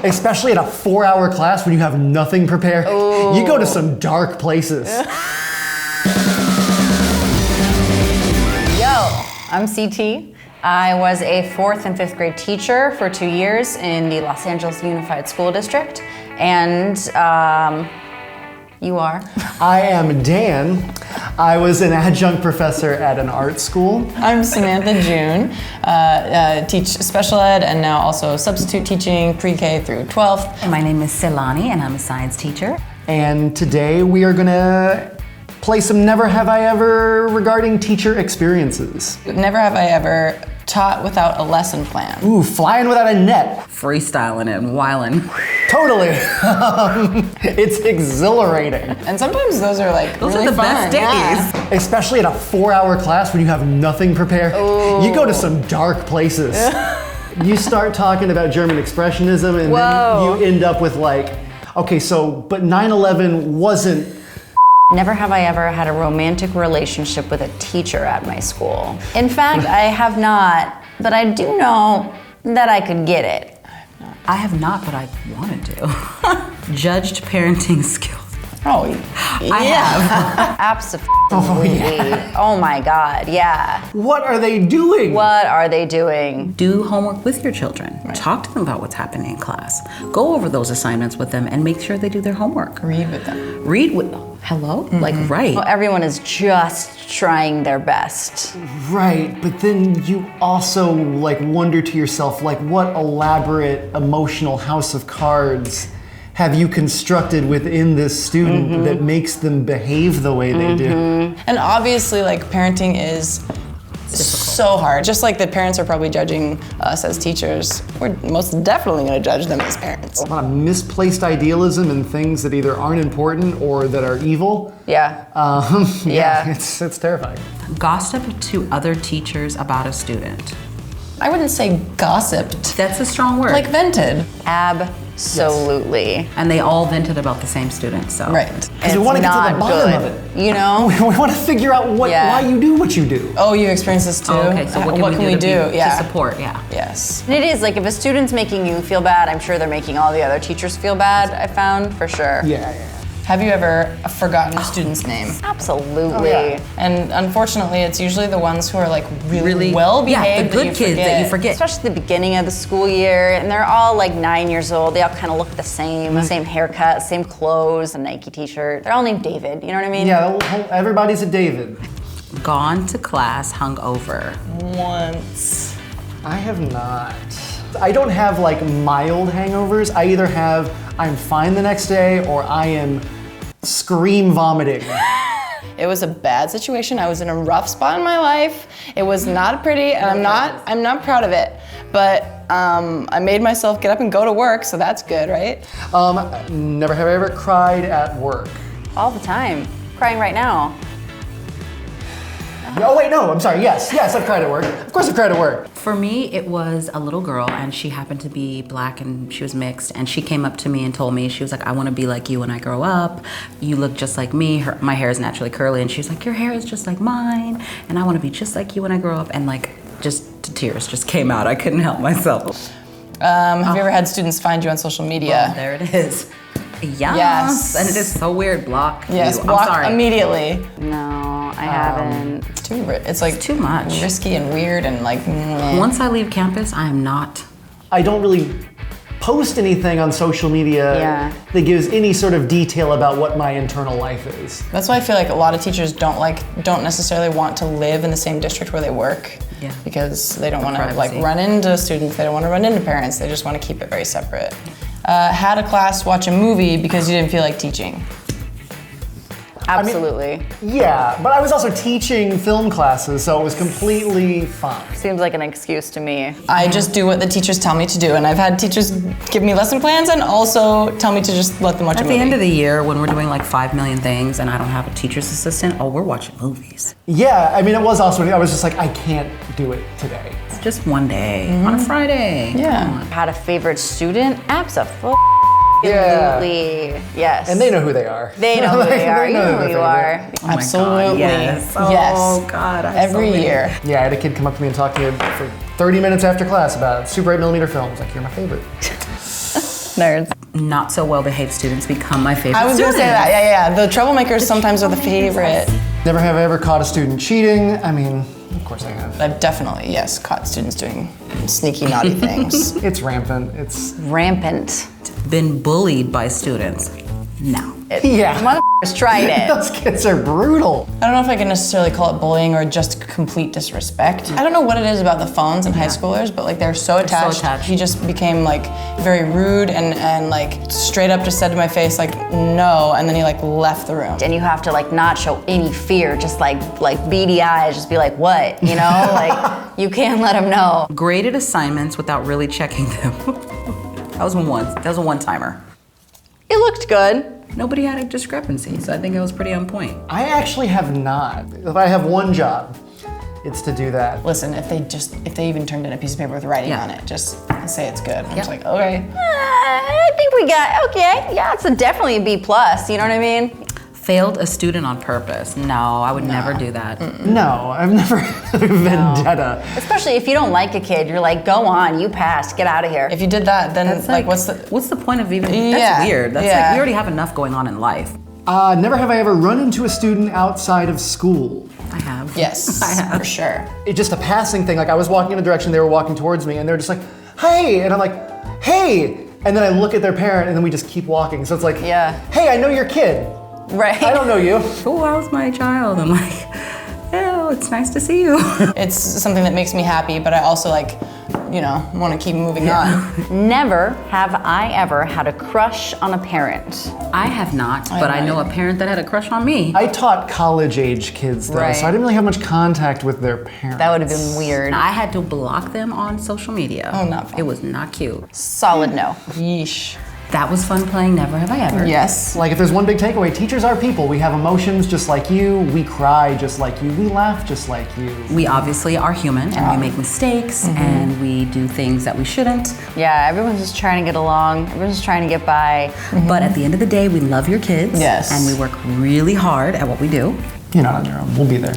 Especially at a 4-hour class when you have nothing prepared. Ooh. You go to some dark places. I'm CT. I was a 4th and 5th grade teacher for 2 years in the Los Angeles Unified School District. And you are? I am Dan. I was an adjunct professor at an art school. I'm Samantha June. Teach special ed and now also substitute teaching pre-K through 12th. And my name is Silani and I'm a science teacher. And today we are gonna play some Never Have I Ever regarding teacher experiences. Never have I ever taught without a lesson plan. Ooh, flying without a net. Freestyling it and whiling. Totally. It's exhilarating. And sometimes those are like Those really are the fun. best days. Yeah. Especially at a 4-hour class when you have nothing prepared. Ooh. You go to some dark places. You start talking about German expressionism and Whoa. then you end up with like, okay, so, but 9/11 wasn't. Never have I ever had a romantic relationship with a teacher at my school. In fact, I have not, but I do know that I could get it. I have not, but I wanted to. Judged parenting skills. Oh, I have. Absolutely. Oh my God, yeah. What are they doing? What are they doing? Do homework with your children. Right. Talk to them about what's happening in class. Go over those assignments with them and make sure they do their homework. read with them. Read with them. Hello? Like, right. Well, everyone is just trying their best. Right, but then you also like wonder to yourself, like what elaborate emotional house of cards have you constructed within this student that makes them behave the way they do? And obviously, like, parenting is so hard. Just like the parents are probably judging us as teachers, we're most definitely gonna judge them as parents. A lot of misplaced idealism and things that either aren't important or that are evil. Yeah. Yeah, it's terrifying. Gossip to other teachers about a student. I wouldn't say gossiped, That's a strong word. like vented. Absolutely. And they all vented about the same student, so. Right. Because we want to get to the bottom of it. You know? We want to figure out why you do what you do. Oh, you experience this too? Oh, okay, so what can we do? Yeah. To support, yeah. Yes. And it is, like, if a student's making you feel bad, I'm sure they're making all the other teachers feel bad, I found, for sure. Yeah. Have you ever forgotten a student's name? Absolutely. Oh, yeah. And unfortunately, it's usually the ones who are like really well behaved. Yeah, the good kids that you forget. Especially at the beginning of the school year, and they're all like 9 years old. They all kind of look the same haircut, same clothes, a Nike t-shirt. They're all named David, you know what I mean? Yeah, everybody's a David. Gone to class hungover. Once. I have not. I don't have like mild hangovers. I either have I'm fine the next day or I am scream vomiting. It was a bad situation. I was in a rough spot in my life. It was not pretty, and I'm not proud of it. But I made myself get up and go to work, so that's good, right? Never have I ever cried at work. All the time. Crying right now. Oh wait, no, I'm sorry. Yes, I've cried at work. Of course I've cried at work. For me, it was a little girl, and she happened to be black, and she was mixed, and she came up to me and told me, she was like, I want to be like you when I grow up. You look just like me. My hair is naturally curly, and she's like, your hair is just like mine, and I want to be just like you when I grow up. And like, just the tears just came out. I couldn't help myself. Have you ever had students find you on social media? Oh, there it is. Yes. And it is so weird. Block. Yes, you. block I'm sorry. immediately. No, I haven't. It's like too much. risky and weird and like. Once I leave campus, I am not. I don't really post anything on social media that gives any sort of detail about what my internal life is. That's why I feel like a lot of teachers don't necessarily want to live in the same district where they work. Yeah. Because they don't want to like run into students, they don't want to run into parents, they just want to keep it very separate. Had a class watch a movie because you didn't feel like teaching. Absolutely. Yeah, but I was also teaching film classes, so it was completely fine. Seems like an excuse to me. I just do what the teachers tell me to do, and I've had teachers give me lesson plans and also tell me to just let them watch a movie. At the end of the year, when we're doing like 5 million things and I don't have a teacher's assistant, we're watching movies. Yeah, I mean, it was also, I was just like, I can't do it today. It's just one day, on a Friday. Yeah. Had a favorite student? Absolutely. Yeah. Yes. And they know who they are. They know who they are. You know who you are. Oh my Absolutely. God, yes. Yes. Oh God. Every year. Yeah, I had a kid come up to me and talk to me for 30 minutes after class about Super 8mm films. Like, you're my favorite. Nerds. Not so well-behaved students become my favorite I was gonna say students. that, yeah. The troublemakers sometimes are the favorite. Never have I ever caught a student cheating. I mean, of course I have. I've definitely, yes, caught students doing sneaky, naughty things. It's rampant. It's Rampant. Been bullied by students. No. yeah. Motherfuckers tried it. Those kids are brutal. I don't know if I can necessarily call it bullying or just complete disrespect. I don't know what it is about the phones and high schoolers, but like they're so attached. He just became like very rude and like straight up just said to my face like no, and then he like left the room. And you have to like not show any fear, just like beady eyes, just be like, what? You know, like you can't let them know. Graded assignments without really checking them. That was a one-timer. It looked good. Nobody had a discrepancy, so I think it was pretty on point. I actually have not. If I have one job, it's to do that. Listen, if they even turned in a piece of paper with writing on it, just say it's good. I'm just like, okay. I think we got, okay, yeah, it's definitely a B+, you know what I mean? Failed a student on purpose. No, I would never do that. No, I've never had a vendetta. Especially if you don't like a kid, you're like, go on, you passed, get out of here. If you did that, then That's like, what's the point of even, that's Yeah, weird. That's yeah. like, we already have enough going on in life. Never have I ever run into a student outside of school. I have. yes, I have. for sure. It's just a passing thing. Like I was walking in a direction, they were walking towards me, and they were just like, hey, and I'm like, hey, and then I look at their parent, and then we just keep walking. So it's like, Yeah. hey, I know your kid. Right. I don't know you. Oh, how's my child? I'm like, oh, it's nice to see you. It's something that makes me happy, but I also like, you know, want to keep moving on. Never have I ever had a crush on a parent. I have not, but I know a parent that had a crush on me. I taught college-age kids though, Right. so I didn't really have much contact with their parents. That would have been weird. I had to block them on social media. Oh, not fun. It was not cute. Solid no. Yeesh. That was fun playing Never Have I Ever. Yes. Like if there's one big takeaway, teachers are people. We have emotions just like you. We cry just like you. We laugh just like you. We obviously are human and we make mistakes and we do things that we shouldn't. Yeah, everyone's just trying to get along. Everyone's just trying to get by. But at the end of the day, we love your kids. Yes. And we work really hard at what we do. You're not on your own. We'll be there.